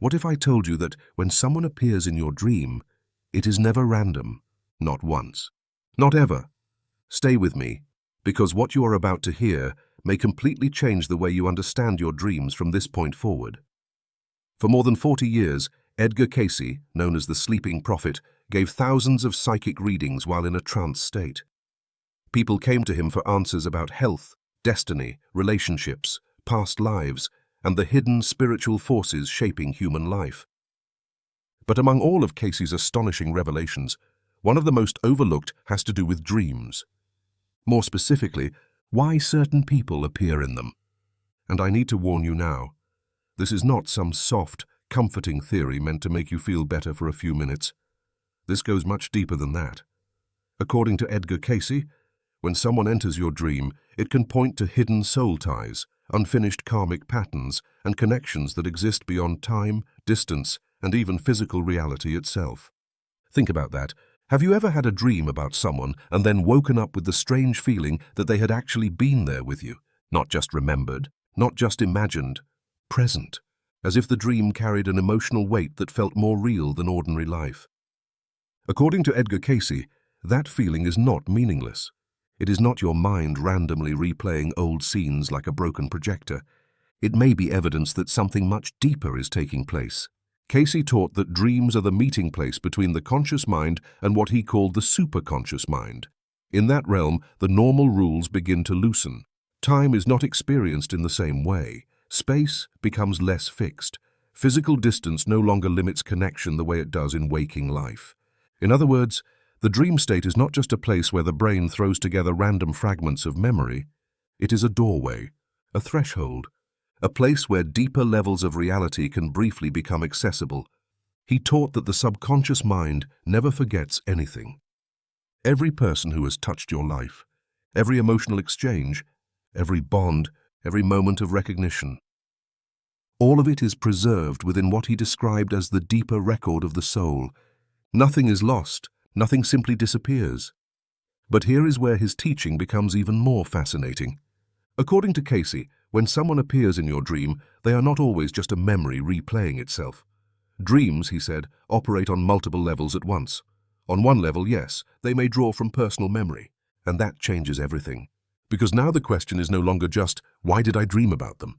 What if I told you that when someone appears in your dream, it is never random, not once, not ever? Stay with me, because what you are about to hear may completely change the way you understand your dreams from this point forward. For more than 40 years, Edgar Cayce, known as the Sleeping Prophet, gave thousands of psychic readings while in a trance state. People came to him for answers about health, destiny, relationships, past lives, and the hidden spiritual forces shaping human life. But among all of Cayce's astonishing revelations, one of the most overlooked has to do with dreams. More specifically, why certain people appear in them. And I need to warn you now, this is not some soft, comforting theory meant to make you feel better for a few minutes. This goes much deeper than that. According to Edgar Cayce, when someone enters your dream, it can point to hidden soul ties, unfinished karmic patterns, and connections that exist beyond time, distance, and even physical reality itself. Think about that. Have you ever had a dream about someone and then woken up with the strange feeling that they had actually been there with you? Not just remembered, not just imagined, present, as if the dream carried an emotional weight that felt more real than ordinary life. According to Edgar Cayce, that feeling is not meaningless. It is not your mind randomly replaying old scenes like a broken projector. It may be evidence that something much deeper is taking place. Cayce taught that dreams are the meeting place between the conscious mind and what he called the superconscious mind. In that realm, the normal rules begin to loosen. Time is not experienced in the same way. Space becomes less fixed. Physical distance no longer limits connection the way it does in waking life. In other words, the dream state is not just a place where the brain throws together random fragments of memory. It is a doorway, a threshold, a place where deeper levels of reality can briefly become accessible. He taught that the subconscious mind never forgets anything. Every person who has touched your life, every emotional exchange, every bond, every moment of recognition, all of it is preserved within what he described as the deeper record of the soul. Nothing is lost. Nothing simply disappears. But here is where his teaching becomes even more fascinating. According to Cayce, when someone appears in your dream, they are not always just a memory replaying itself. Dreams, he said, operate on multiple levels at once. On one level, yes, they may draw from personal memory, and that changes everything. Because now the question is no longer just, why did I dream about them?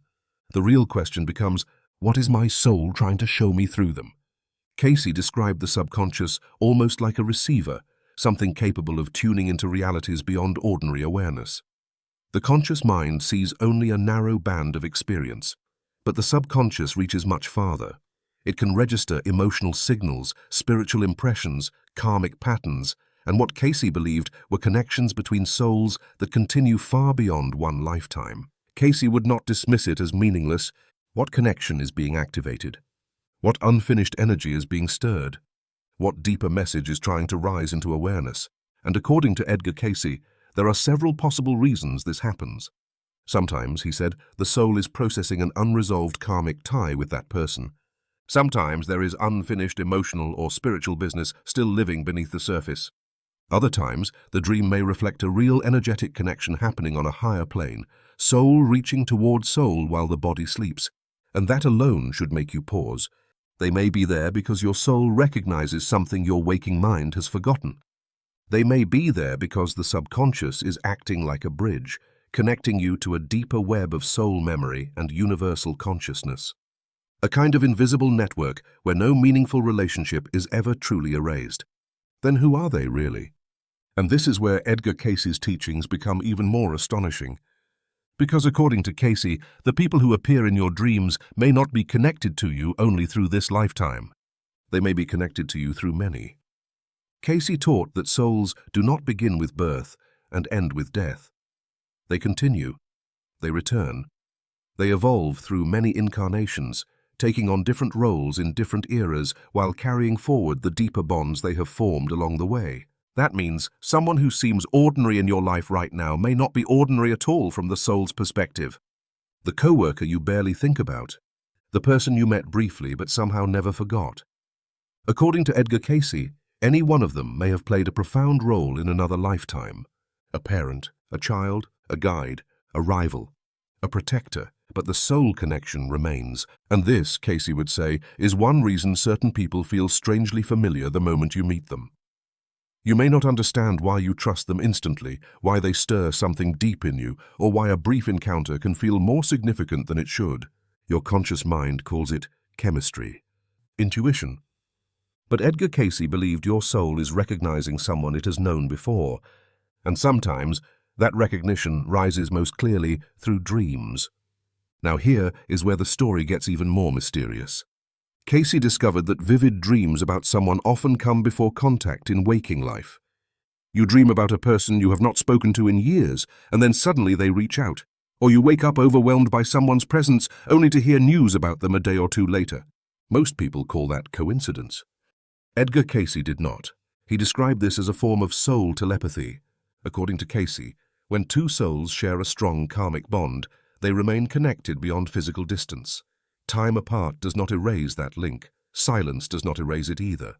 The real question becomes, what is my soul trying to show me through them? Cayce described the subconscious almost like a receiver, something capable of tuning into realities beyond ordinary awareness. The conscious mind sees only a narrow band of experience, but the subconscious reaches much farther. It can register emotional signals, spiritual impressions, karmic patterns, and what Cayce believed were connections between souls that continue far beyond one lifetime. Cayce would not dismiss it as meaningless. What connection is being activated? What unfinished energy is being stirred? What deeper message is trying to rise into awareness? And according to Edgar Cayce, there are several possible reasons this happens. Sometimes, he said, the soul is processing an unresolved karmic tie with that person. Sometimes there is unfinished emotional or spiritual business still living beneath the surface. Other times, the dream may reflect a real energetic connection happening on a higher plane, soul reaching toward soul while the body sleeps. And that alone should make you pause. They may be there because your soul recognizes something your waking mind has forgotten. They may be there because the subconscious is acting like a bridge, connecting you to a deeper web of soul memory and universal consciousness. A kind of invisible network where no meaningful relationship is ever truly erased. Then who are they really? And this is where Edgar Cayce's teachings become even more astonishing. Because according to Cayce, the people who appear in your dreams may not be connected to you only through this lifetime. They may be connected to you through many. Cayce taught that souls do not begin with birth and end with death. They continue. They return. They evolve through many incarnations, taking on different roles in different eras while carrying forward the deeper bonds they have formed along the way. That means someone who seems ordinary in your life right now may not be ordinary at all from the soul's perspective. The coworker you barely think about. The person you met briefly but somehow never forgot. According to Edgar Cayce, any one of them may have played a profound role in another lifetime. A parent, a child, a guide, a rival, a protector, but the soul connection remains. And this, Cayce would say, is one reason certain people feel strangely familiar the moment you meet them. You may not understand why you trust them instantly, why they stir something deep in you, or why a brief encounter can feel more significant than it should. Your conscious mind calls it chemistry, intuition. But Edgar Cayce believed your soul is recognizing someone it has known before, and sometimes that recognition rises most clearly through dreams. Now here is where the story gets even more mysterious. Cayce discovered that vivid dreams about someone often come before contact in waking life. You dream about a person you have not spoken to in years, and then suddenly they reach out. Or you wake up overwhelmed by someone's presence, only to hear news about them a day or two later. Most people call that coincidence. Edgar Cayce did not. He described this as a form of soul telepathy. According to Cayce, when two souls share a strong karmic bond, they remain connected beyond physical distance. Time apart does not erase that link. Silence does not erase it either.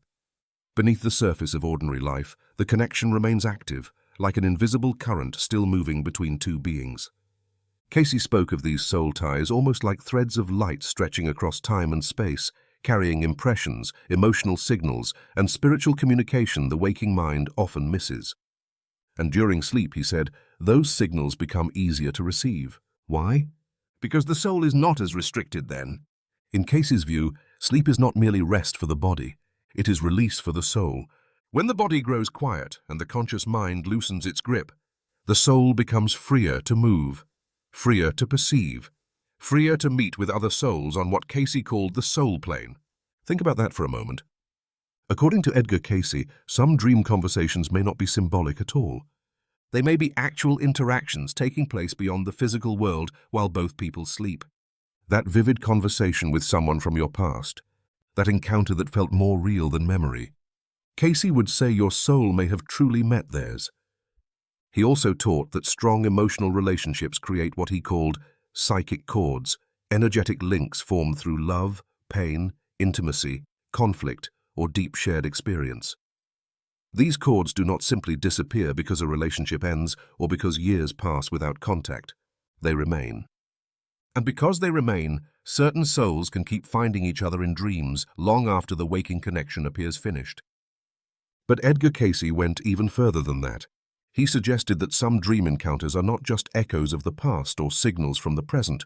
Beneath the surface of ordinary life, the connection remains active, like an invisible current still moving between two beings. Cayce spoke of these soul ties almost like threads of light stretching across time and space, carrying impressions, emotional signals, and spiritual communication the waking mind often misses. And during sleep, he said, those signals become easier to receive. Why? Because the soul is not as restricted then. In Cayce's view, sleep is not merely rest for the body, it is release for the soul. When the body grows quiet and the conscious mind loosens its grip, the soul becomes freer to move, freer to perceive, freer to meet with other souls on what Cayce called the soul plane. Think about that for a moment. According to Edgar Cayce, some dream conversations may not be symbolic at all. They may be actual interactions taking place beyond the physical world while both people sleep. That vivid conversation with someone from your past, that encounter that felt more real than memory. Cayce would say your soul may have truly met theirs. He also taught that strong emotional relationships create what he called psychic cords, energetic links formed through love, pain, intimacy, conflict, or deep shared experience. These cords do not simply disappear because a relationship ends or because years pass without contact. They remain. And because they remain, certain souls can keep finding each other in dreams long after the waking connection appears finished. But Edgar Cayce went even further than that. He suggested that some dream encounters are not just echoes of the past or signals from the present.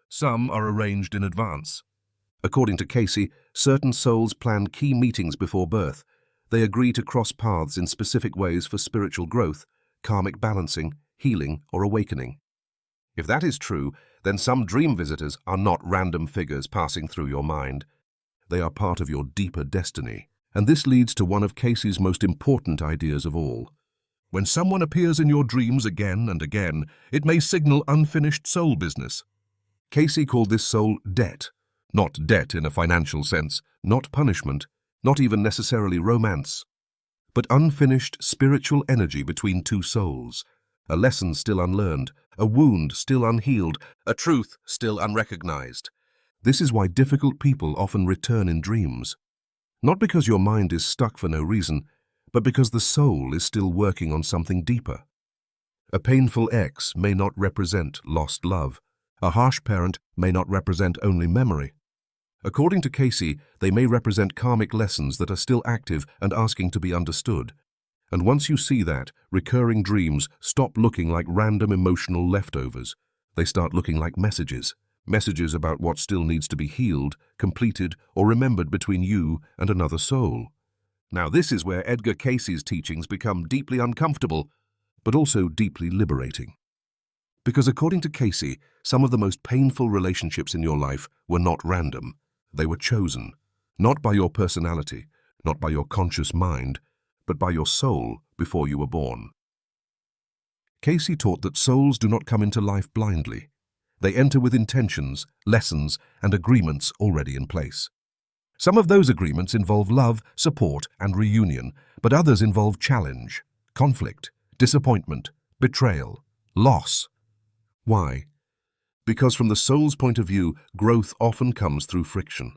Some are arranged in advance. According to Cayce, certain souls plan key meetings before birth. They agree to cross paths in specific ways for spiritual growth, karmic balancing, healing, or awakening. If that is true, then some dream visitors are not random figures passing through your mind. They are part of your deeper destiny. And this leads to one of Cayce's most important ideas of all. When someone appears in your dreams again and again, it may signal unfinished soul business. Cayce called this soul debt. Not debt in a financial sense, not punishment, not even necessarily romance, but unfinished spiritual energy between two souls, a lesson still unlearned, a wound still unhealed, a truth still unrecognized. This is why difficult people often return in dreams. Not because your mind is stuck for no reason, but because the soul is still working on something deeper. A painful ex may not represent lost love. A harsh parent may not represent only memory. According to Cayce, they may represent karmic lessons that are still active and asking to be understood. And once you see that, recurring dreams stop looking like random emotional leftovers. They start looking like messages. Messages about what still needs to be healed, completed, or remembered between you and another soul. Now this is where Edgar Cayce's teachings become deeply uncomfortable, but also deeply liberating. Because according to Cayce, some of the most painful relationships in your life were not random. They were chosen, not by your personality, not by your conscious mind, but by your soul before you were born. Cayce taught that souls do not come into life blindly. They enter with intentions, lessons, and agreements already in place. Some of those agreements involve love, support, and reunion, but others involve challenge, conflict, disappointment, betrayal, loss. Why? Because from the soul's point of view, growth often comes through friction.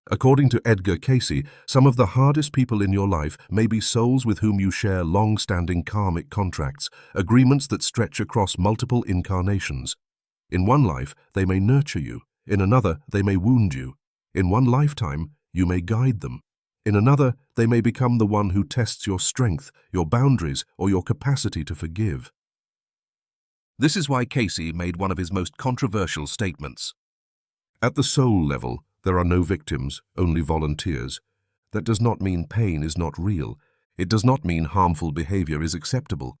According to Edgar Cayce, some of the hardest people in your life may be souls with whom you share long-standing karmic contracts, agreements that stretch across multiple incarnations. In one life, they may nurture you. In another, they may wound you. In one lifetime, you may guide them. In another, they may become the one who tests your strength, your boundaries, or your capacity to forgive. This is why Cayce made one of his most controversial statements. At the soul level, there are no victims, only volunteers. That does not mean pain is not real. It does not mean harmful behavior is acceptable.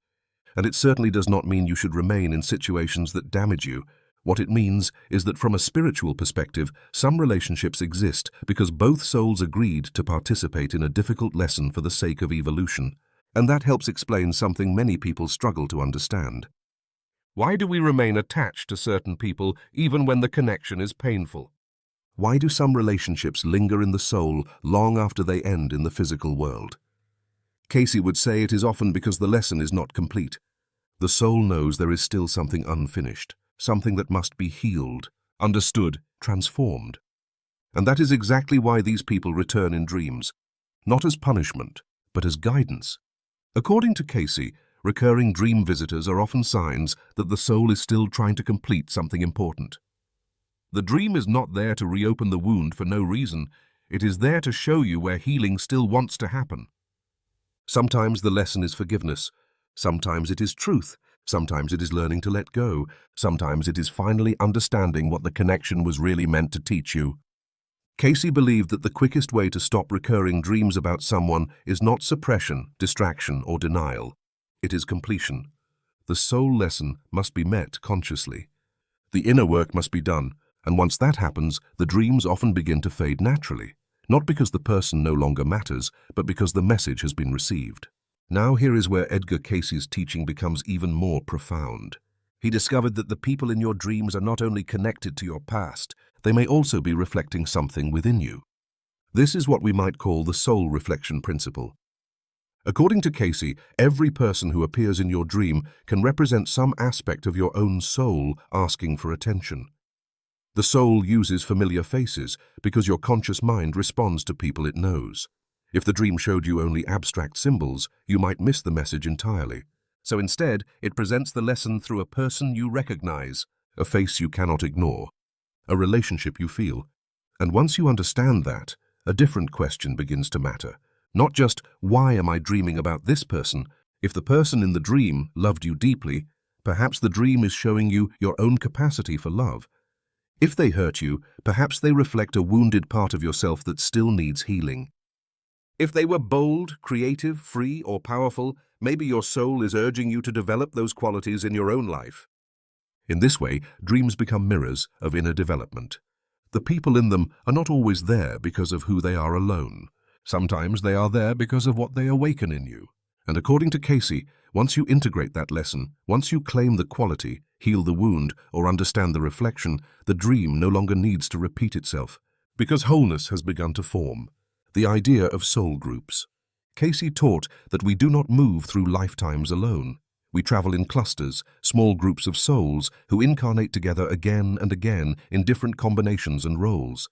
And it certainly does not mean you should remain in situations that damage you. What it means is that from a spiritual perspective, some relationships exist because both souls agreed to participate in a difficult lesson for the sake of evolution. And that helps explain something many people struggle to understand. Why do we remain attached to certain people even when the connection is painful? Why do some relationships linger in the soul long after they end in the physical world? Cayce would say it is often because the lesson is not complete. The soul knows there is still something unfinished, something that must be healed, understood, transformed. And that is exactly why these people return in dreams, not as punishment, but as guidance. According to Cayce, recurring dream visitors are often signs that the soul is still trying to complete something important. The dream is not there to reopen the wound for no reason. It is there to show you where healing still wants to happen. Sometimes the lesson is forgiveness. Sometimes it is truth. Sometimes it is learning to let go. Sometimes it is finally understanding what the connection was really meant to teach you. Cayce believed that the quickest way to stop recurring dreams about someone is not suppression, distraction, or denial. It is completion. The soul lesson must be met consciously. The inner work must be done, and once that happens, the dreams often begin to fade naturally, not because the person no longer matters, but because the message has been received. Now here is where Edgar Cayce's teaching becomes even more profound. He discovered that the people in your dreams are not only connected to your past, they may also be reflecting something within you. This is what we might call the soul reflection principle. According to Cayce, every person who appears in your dream can represent some aspect of your own soul asking for attention. The soul uses familiar faces because your conscious mind responds to people it knows. If the dream showed you only abstract symbols, you might miss the message entirely. So instead, it presents the lesson through a person you recognize, a face you cannot ignore, a relationship you feel. And once you understand that, a different question begins to matter. Not just, why am I dreaming about this person? If the person in the dream loved you deeply, perhaps the dream is showing you your own capacity for love. If they hurt you, perhaps they reflect a wounded part of yourself that still needs healing. If they were bold, creative, free, or powerful, maybe your soul is urging you to develop those qualities in your own life. In this way, dreams become mirrors of inner development. The people in them are not always there because of who they are alone. Sometimes they are there because of what they awaken in you. And according to Cayce, once you integrate that lesson, once you claim the quality, heal the wound, or understand the reflection, the dream no longer needs to repeat itself, because wholeness has begun to form. The idea of soul groups. Cayce taught that we do not move through lifetimes alone. We travel in clusters, small groups of souls who incarnate together again and again in different combinations and roles.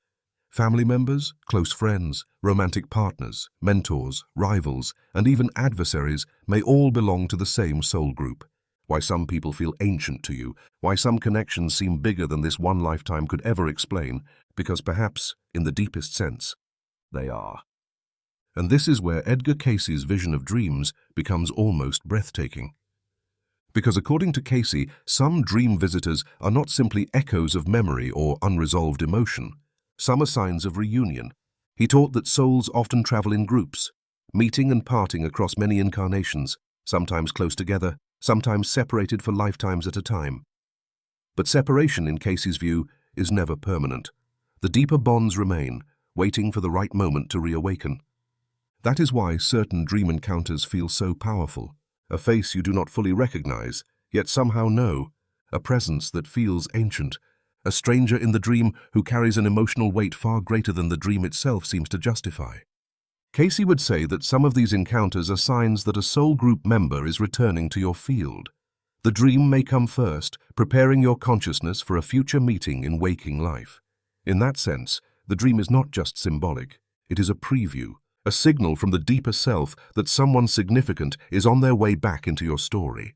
Family members, close friends, romantic partners, mentors, rivals, and even adversaries may all belong to the same soul group. Why some people feel ancient to you, why some connections seem bigger than this one lifetime could ever explain, because perhaps, in the deepest sense, they are. And this is where Edgar Cayce's vision of dreams becomes almost breathtaking. Because according to Cayce, some dream visitors are not simply echoes of memory or unresolved emotion. Some are signs of reunion. He taught that souls often travel in groups, meeting and parting across many incarnations, sometimes close together, sometimes separated for lifetimes at a time. But separation, in Cayce's view, is never permanent. The deeper bonds remain, waiting for the right moment to reawaken. That is why certain dream encounters feel so powerful. A face you do not fully recognize, yet somehow know, a presence that feels ancient, a stranger in the dream who carries an emotional weight far greater than the dream itself seems to justify. Cayce would say that some of these encounters are signs that a soul group member is returning to your field. The dream may come first, preparing your consciousness for a future meeting in waking life. In that sense, the dream is not just symbolic, it is a preview, a signal from the deeper self that someone significant is on their way back into your story.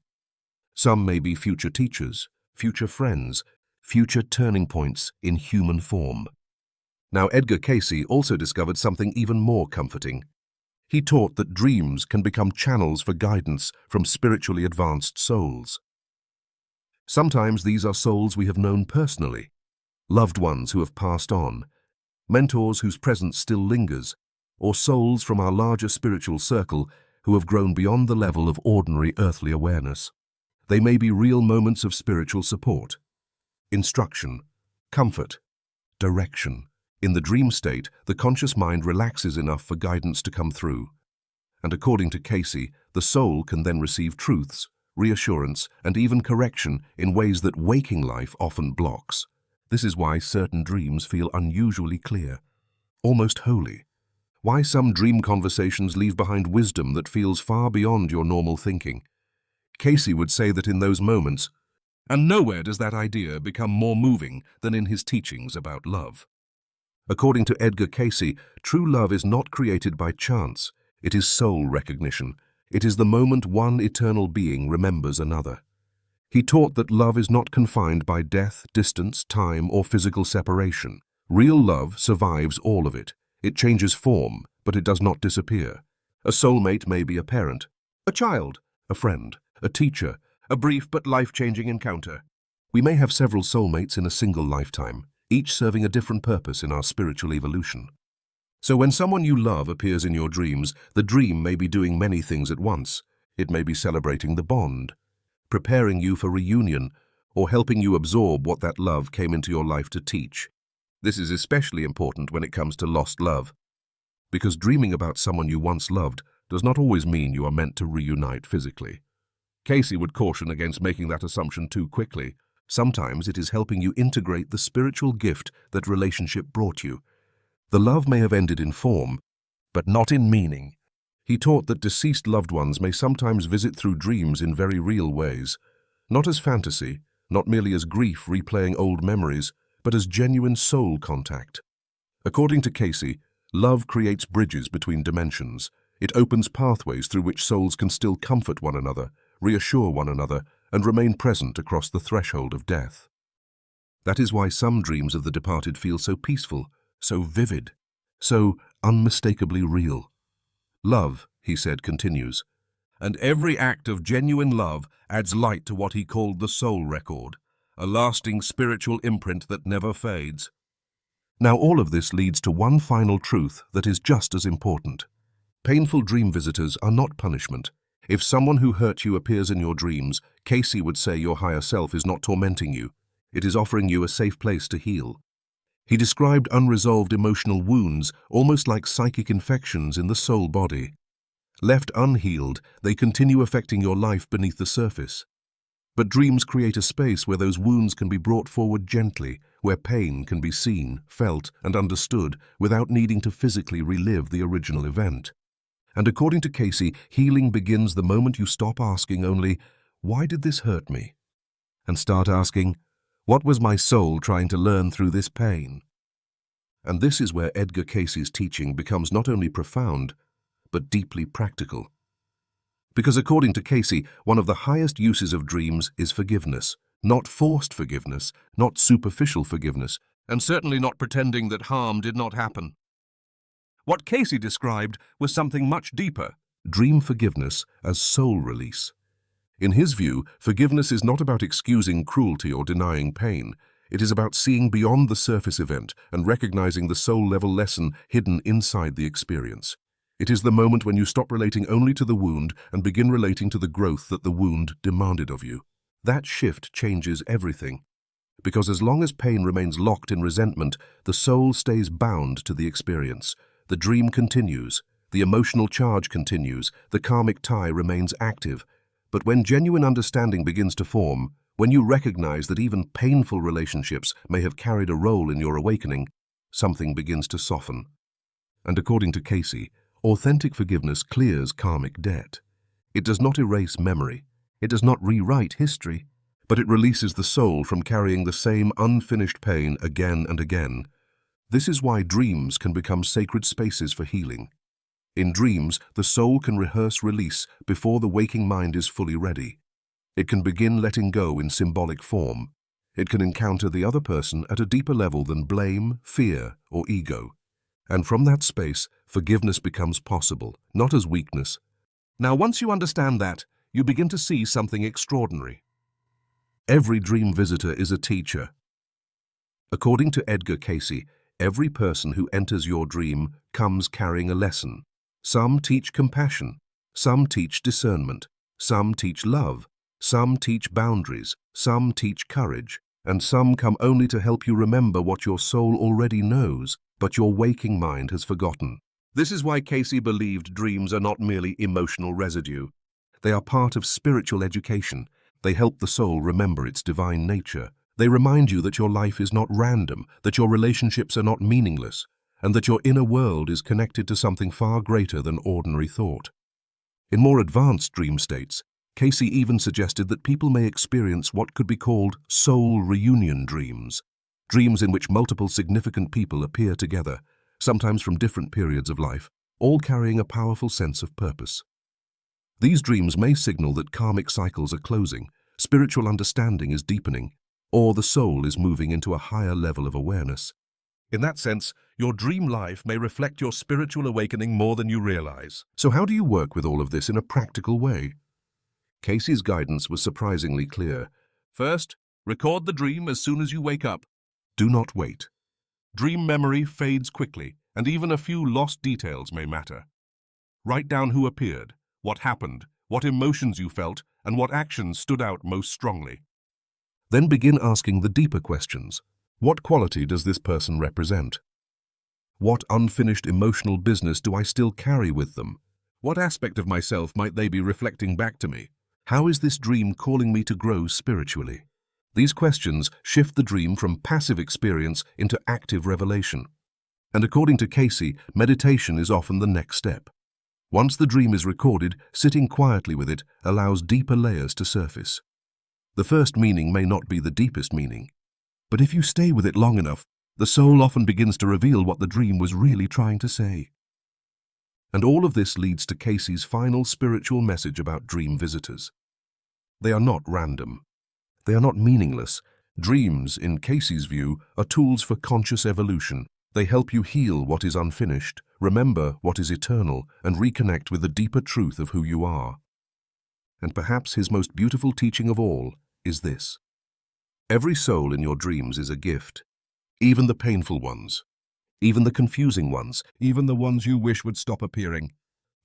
Some may be future teachers, future friends, future turning points in human form. Now, Edgar Cayce also discovered something even more comforting. He taught that dreams can become channels for guidance from spiritually advanced souls. Sometimes these are souls we have known personally, loved ones who have passed on, mentors whose presence still lingers, or souls from our larger spiritual circle who have grown beyond the level of ordinary earthly awareness. They may be real moments of spiritual support, instruction, comfort, direction. In the dream state, the conscious mind relaxes enough for guidance to come through. And according to Cayce, the soul can then receive truths, reassurance, and even correction in ways that waking life often blocks. This is why certain dreams feel unusually clear, almost holy. Why some dream conversations leave behind wisdom that feels far beyond your normal thinking. Cayce would say that in those moments, and nowhere does that idea become more moving than in his teachings about love. According to Edgar Cayce, true love is not created by chance. It is soul recognition. It is the moment one eternal being remembers another. He taught that love is not confined by death, distance, time, or physical separation. Real love survives all of it. It changes form, but it does not disappear. A soulmate may be a parent, a child, a friend, a teacher, a brief but life-changing encounter. We may have several soulmates in a single lifetime, each serving a different purpose in our spiritual evolution. So when someone you love appears in your dreams, the dream may be doing many things at once. It may be celebrating the bond, preparing you for reunion, or helping you absorb what that love came into your life to teach. This is especially important when it comes to lost love, because dreaming about someone you once loved does not always mean you are meant to reunite physically. Cayce would caution against making that assumption too quickly. Sometimes it is helping you integrate the spiritual gift that relationship brought you. The love may have ended in form, but not in meaning. He taught that deceased loved ones may sometimes visit through dreams in very real ways, not as fantasy, not merely as grief replaying old memories, but as genuine soul contact. According to Cayce, love creates bridges between dimensions. It opens pathways through which souls can still comfort one another, reassure one another, and remain present across the threshold of death. That is why some dreams of the departed feel so peaceful, so vivid, so unmistakably real. Love, he said, continues, and every act of genuine love adds light to what he called the soul record, a lasting spiritual imprint that never fades. Now all of this leads to one final truth that is just as important. Painful dream visitors are not punishment. If someone who hurt you appears in your dreams, Cayce would say your higher self is not tormenting you. It is offering you a safe place to heal. He described unresolved emotional wounds almost like psychic infections in the soul body. Left unhealed, they continue affecting your life beneath the surface. But dreams create a space where those wounds can be brought forward gently, where pain can be seen, felt, and understood without needing to physically relive the original event. And according to Cayce, healing begins the moment you stop asking only, "Why did this hurt me?" and start asking, "What was my soul trying to learn through this pain?" And this is where Edgar Cayce's teaching becomes not only profound, but deeply practical. Because according to Cayce, one of the highest uses of dreams is forgiveness, not forced forgiveness, not superficial forgiveness, and certainly not pretending that harm did not happen. What Cayce described was something much deeper, dream forgiveness as soul release. In his view, forgiveness is not about excusing cruelty or denying pain. It is about seeing beyond the surface event and recognizing the soul-level lesson hidden inside the experience. It is the moment when you stop relating only to the wound and begin relating to the growth that the wound demanded of you. That shift changes everything. Because as long as pain remains locked in resentment, the soul stays bound to the experience. The dream continues, the emotional charge continues, the karmic tie remains active. But when genuine understanding begins to form, when you recognize that even painful relationships may have carried a role in your awakening, something begins to soften. And according to Cayce, authentic forgiveness clears karmic debt. It does not erase memory. It does not rewrite history, but it releases the soul from carrying the same unfinished pain again and again. This is why dreams can become sacred spaces for healing. In dreams, the soul can rehearse release before the waking mind is fully ready. It can begin letting go in symbolic form. It can encounter the other person at a deeper level than blame, fear, or ego. And from that space, forgiveness becomes possible, not as weakness. Now, once you understand that, you begin to see something extraordinary. Every dream visitor is a teacher. According to Edgar Cayce, every person who enters your dream comes carrying a lesson. Some teach compassion, some teach discernment, some teach love, some teach boundaries, some teach courage, and some come only to help you remember what your soul already knows, but your waking mind has forgotten. This is why Cayce believed dreams are not merely emotional residue. They are part of spiritual education. They help the soul remember its divine nature. They remind you that your life is not random, that your relationships are not meaningless, and that your inner world is connected to something far greater than ordinary thought. In more advanced dream states, Cayce even suggested that people may experience what could be called soul reunion dreams, dreams in which multiple significant people appear together, sometimes from different periods of life, all carrying a powerful sense of purpose. These dreams may signal that karmic cycles are closing, spiritual understanding is deepening, or the soul is moving into a higher level of awareness. In that sense, your dream life may reflect your spiritual awakening more than you realize. So how do you work with all of this in a practical way? Cayce's guidance was surprisingly clear. First, record the dream as soon as you wake up. Do not wait. Dream memory fades quickly, and even a few lost details may matter. Write down who appeared, what happened, what emotions you felt, and what actions stood out most strongly. Then begin asking the deeper questions. What quality does this person represent? What unfinished emotional business do I still carry with them? What aspect of myself might they be reflecting back to me? How is this dream calling me to grow spiritually? These questions shift the dream from passive experience into active revelation. And according to Cayce, meditation is often the next step. Once the dream is recorded, sitting quietly with it allows deeper layers to surface. The first meaning may not be the deepest meaning, but if you stay with it long enough, the soul often begins to reveal what the dream was really trying to say. And all of this leads to Cayce's final spiritual message about dream visitors. They are not random. They are not meaningless. Dreams, in Cayce's view, are tools for conscious evolution. They help you heal what is unfinished, remember what is eternal, and reconnect with the deeper truth of who you are. And perhaps his most beautiful teaching of all is this. Every soul in your dreams is a gift, even the painful ones, even the confusing ones, even the ones you wish would stop appearing.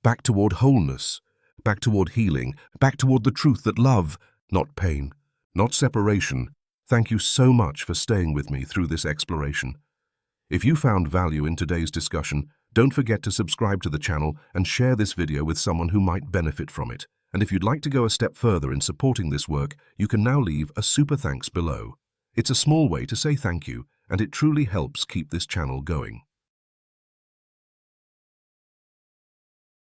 Back toward wholeness, back toward healing, back toward the truth that love, not pain, not separation. Thank you so much for staying with me through this exploration. If you found value in today's discussion, don't forget to subscribe to the channel and share this video with someone who might benefit from it. And if you'd like to go a step further in supporting this work, you can now leave a super thanks below. It's a small way to say thank you, and it truly helps keep this channel going.